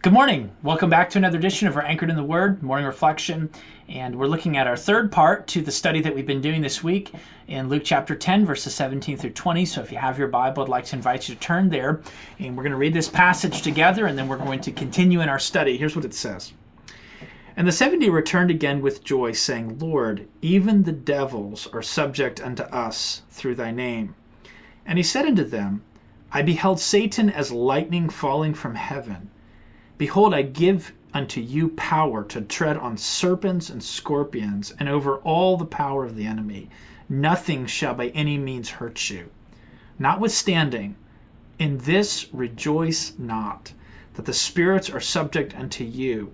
Good morning. Welcome back to another edition of our Anchored in the Word morning reflection. And we're looking at our third part to the study that we've been doing this week in Luke chapter 10, verses 17 through 20. So if you have your Bible, I'd like to invite you to turn there. And we're going to read this passage together, and then we're going to continue in our study. Here's what it says. And the 70 returned again with joy, saying, Lord, even the devils are subject unto us through thy name. And he said unto them, I beheld Satan as lightning falling from heaven. Behold, I give unto you power to tread on serpents and scorpions, and over all the power of the enemy. Nothing shall by any means hurt you. Notwithstanding, in this rejoice not, that the spirits are subject unto you,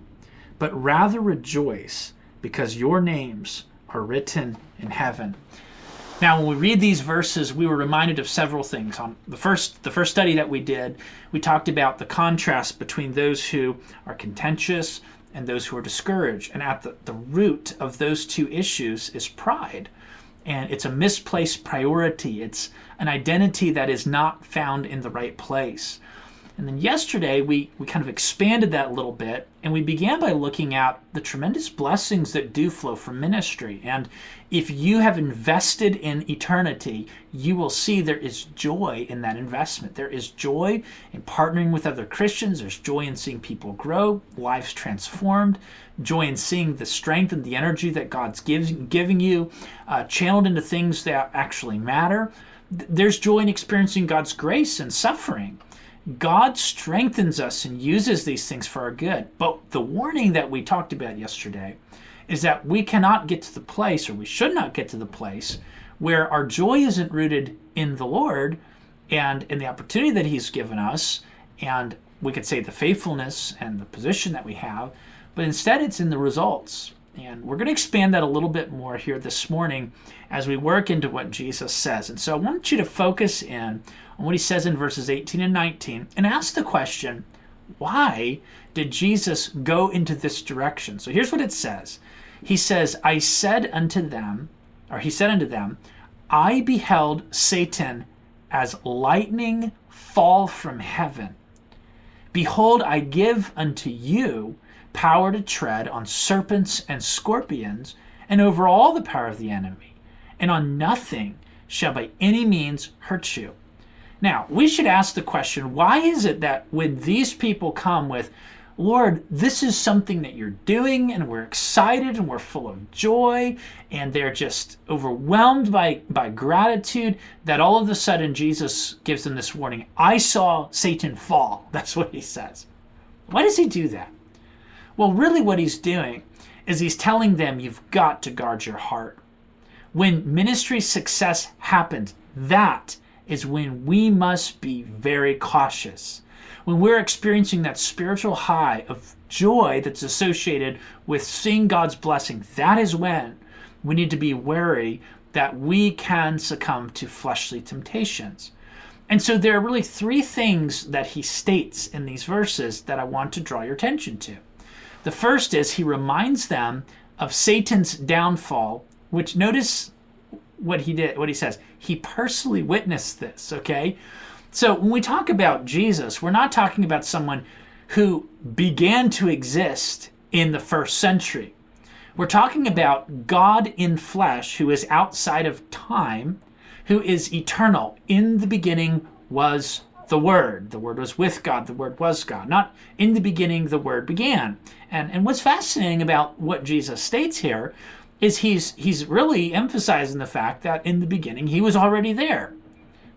but rather rejoice, because your names are written in heaven. Now, when we read these verses, we were reminded of several things. On the first study that we did, we talked about the contrast between those who are contentious and those who are discouraged. And at the root of those two issues is pride. And it's a misplaced priority. It's an identity that is not found in the right place. And then yesterday, we kind of expanded that a little bit, and we began by looking at the tremendous blessings that do flow from ministry. And if you have invested in eternity, you will see there is joy in that investment. There is joy in partnering with other Christians. There's joy in seeing people grow, lives transformed, joy in seeing the strength and the energy that God's giving you, channeled into things that actually matter. There's joy in experiencing God's grace and suffering. God strengthens us and uses these things for our good. But the warning that we talked about yesterday is that we cannot get to the place, or we should not get to the place, where our joy isn't rooted in the Lord and in the opportunity that He's given us, and we could say the faithfulness and the position that we have, but instead it's in the results. And we're going to expand that a little bit more here this morning as we work into what Jesus says. And so I want you to focus in on what He says in verses 18 and 19 and ask the question, why did Jesus go into this direction? So here's what it says. He says, He said unto them, I beheld Satan as lightning fall from heaven. Behold, I give unto you power to tread on serpents and scorpions, and over all the power of the enemy, and on nothing shall by any means hurt you. Now, we should ask the question, why is it that when these people come with, Lord, this is something that you're doing, and we're excited, and we're full of joy, and they're just overwhelmed by gratitude, that all of a sudden Jesus gives them this warning, I saw Satan fall. That's what He says. Why does He do that? Well, really what He's doing is He's telling them you've got to guard your heart. When ministry success happens, that is when we must be very cautious. When we're experiencing that spiritual high of joy that's associated with seeing God's blessing, that is when we need to be wary that we can succumb to fleshly temptations. And so there are really three things that He states in these verses that I want to draw your attention to. The first is He reminds them of Satan's downfall, which notice what He did, what He says. He personally witnessed this, okay? So when we talk about Jesus, we're not talking about someone who began to exist in the first century. We're talking about God in flesh, who is outside of time, who is eternal. In the beginning was the Word. The Word was with God. The Word was God. Not in the beginning the Word began. And what's fascinating about what Jesus states here is he's really emphasizing the fact that in the beginning He was already there.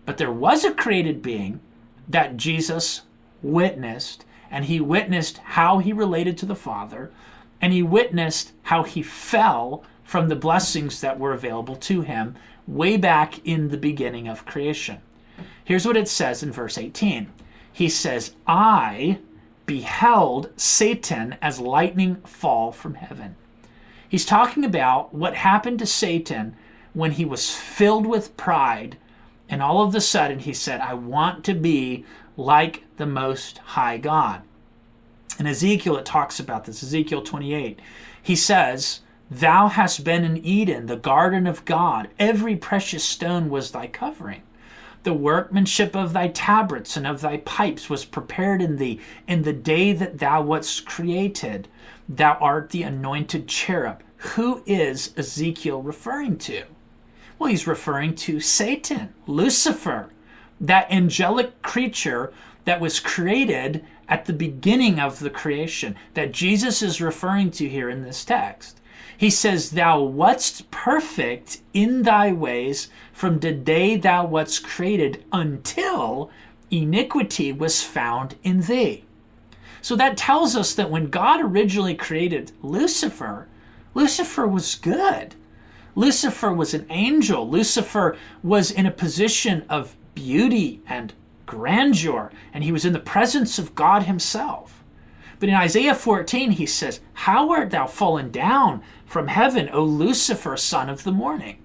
But there was a created being that Jesus witnessed, and He witnessed how He related to the Father, and He witnessed how He fell from the blessings that were available to Him way back in the beginning of creation. Here's what it says in verse 18. He says, I beheld Satan as lightning fall from heaven. He's talking about what happened to Satan when he was filled with pride, and all of a sudden he said, I want to be like the Most High God. In Ezekiel, it talks about this. Ezekiel 28. He says, Thou hast been in Eden, the garden of God. Every precious stone was thy covering. The workmanship of thy tabrets and of thy pipes was prepared in thee in the day that thou wast created. Thou art the anointed cherub. Who is Ezekiel referring to? Well, he's referring to Satan, Lucifer, that angelic creature that was created at the beginning of the creation, that Jesus is referring to here in this text. He says, thou wast perfect in thy ways from the day thou wast created until iniquity was found in thee. So that tells us that when God originally created Lucifer, Lucifer was good. Lucifer was an angel. Lucifer was in a position of beauty and grandeur, and he was in the presence of God himself. But in Isaiah 14, he says, how art thou fallen down from heaven, O Lucifer, son of the morning?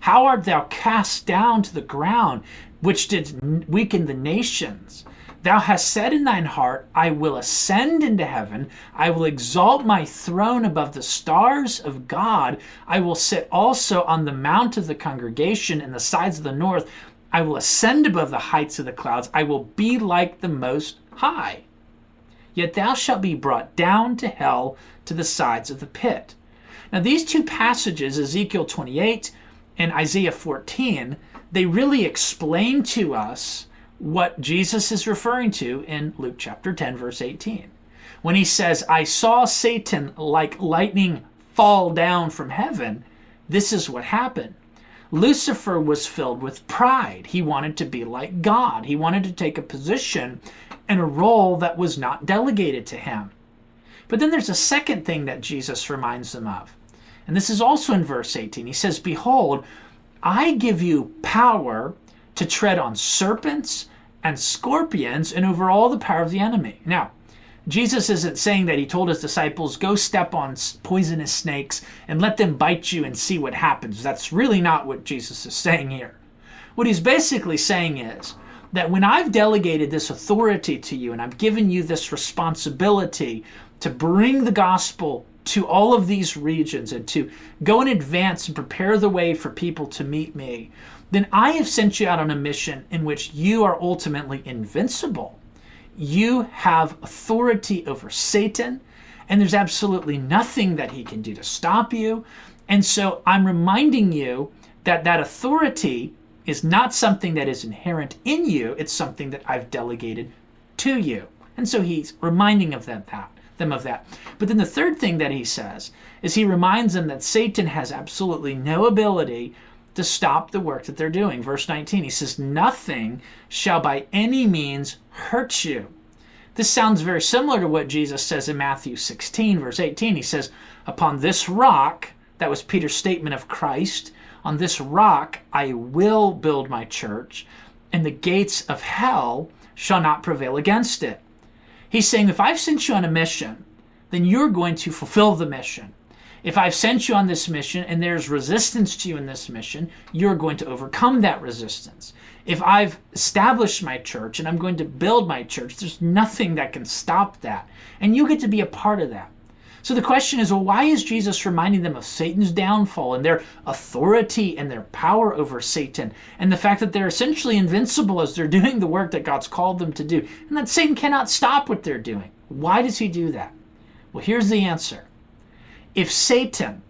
How art thou cast down to the ground, which did weaken the nations? Thou hast said in thine heart, I will ascend into heaven. I will exalt my throne above the stars of God. I will sit also on the mount of the congregation in the sides of the north. I will ascend above the heights of the clouds. I will be like the Most High. Yet thou shalt be brought down to hell, to the sides of the pit. Now these two passages, Ezekiel 28 and Isaiah 14, they really explain to us what Jesus is referring to in Luke chapter 10, verse 18. When he says, I saw Satan like lightning fall down from heaven, this is what happened. Lucifer was filled with pride. He wanted to be like God. He wanted to take a position and a role that was not delegated to him. But then there's a second thing that Jesus reminds them of. And this is also in verse 18. He says, behold, I give you power to tread on serpents and scorpions and over all the power of the enemy. Now, Jesus isn't saying that he told his disciples, go step on poisonous snakes and let them bite you and see what happens. That's really not what Jesus is saying here. What he's basically saying is that when I've delegated this authority to you and I've given you this responsibility to bring the gospel to all of these regions and to go in advance and prepare the way for people to meet me, then I have sent you out on a mission in which you are ultimately invincible. You have authority over Satan, and there's absolutely nothing that he can do to stop you. And so I'm reminding you that that authority is not something that is inherent in you. It's something that I've delegated to you. And so he's reminding of them of that. But then the third thing that he says is he reminds them that Satan has absolutely no ability to stop the work that they're doing. Verse 19, he says, nothing shall by any means hurt you. This sounds very similar to what Jesus says in Matthew 16, verse 18. He says, upon this rock, that was Peter's statement of Christ, on this rock I will build my church, and the gates of hell shall not prevail against it. He's saying, if I've sent you on a mission, then you're going to fulfill the mission. If I've sent you on this mission and there's resistance to you in this mission, you're going to overcome that resistance. If I've established my church and I'm going to build my church, there's nothing that can stop that. And you get to be a part of that. So the question is, well, why is Jesus reminding them of Satan's downfall and their authority and their power over Satan and the fact that they're essentially invincible as they're doing the work that God's called them to do and that Satan cannot stop what they're doing? Why does he do that? Well, here's the answer. If Satan,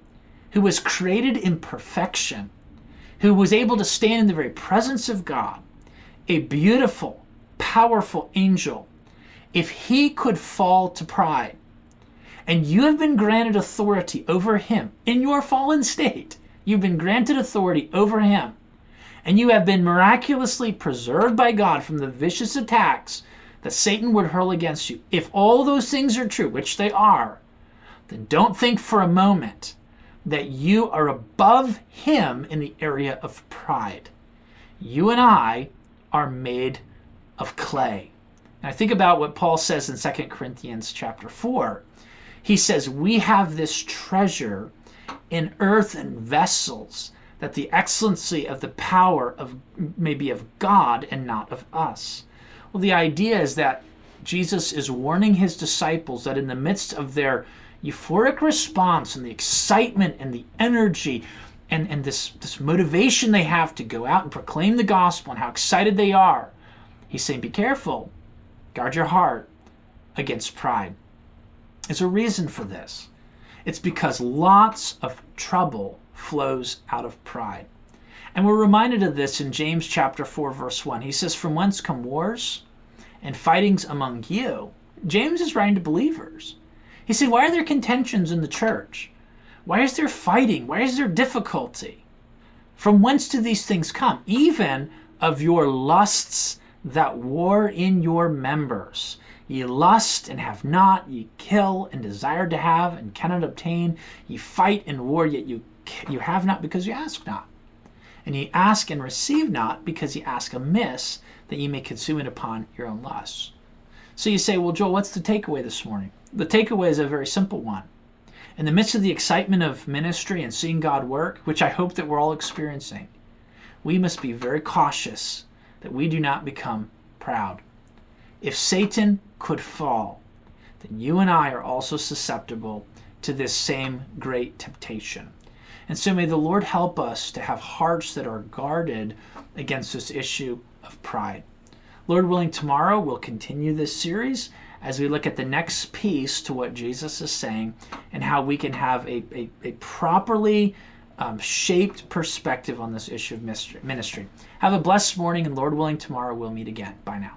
who was created in perfection, who was able to stand in the very presence of God, a beautiful, powerful angel, if he could fall to pride, and you have been granted authority over him in your fallen state, you've been granted authority over him, and you have been miraculously preserved by God from the vicious attacks that Satan would hurl against you, if all those things are true, which they are, then don't think for a moment that you are above him in the area of pride. You and I are made of clay. And I think about what Paul says in 2 Corinthians chapter 4. He says, we have this treasure in earthen vessels, that the excellency of the power of may be of God and not of us. Well, the idea is that Jesus is warning his disciples that in the midst of their euphoric response and the excitement and the energy and this motivation they have to go out and proclaim the gospel and how excited they are, he's saying, be careful, guard your heart against pride. There's a reason for this. It's because lots of trouble flows out of pride. And we're reminded of this in James chapter 4, verse 1. He says, from whence come wars and fightings among you? James is writing to believers. He said, why are there contentions in the church? Why is there fighting? Why is there difficulty? From whence do these things come? Even of your lusts that war in your members. Ye lust and have not, ye kill and desire to have and cannot obtain. Ye fight and war, yet you have not because you ask not. And ye ask and receive not because ye ask amiss, that ye may consume it upon your own lusts. So you say, well, Joel, what's the takeaway this morning? The takeaway is a very simple one. In the midst of the excitement of ministry and seeing God work, which I hope that we're all experiencing, we must be very cautious that we do not become proud. If Satan could fall, then you and I are also susceptible to this same great temptation. And so may the Lord help us to have hearts that are guarded against this issue of pride. Lord willing, tomorrow we'll continue this series as we look at the next piece to what Jesus is saying and how we can have a properly shaped perspective on this issue of ministry. Have a blessed morning, and Lord willing, tomorrow we'll meet again. Bye now.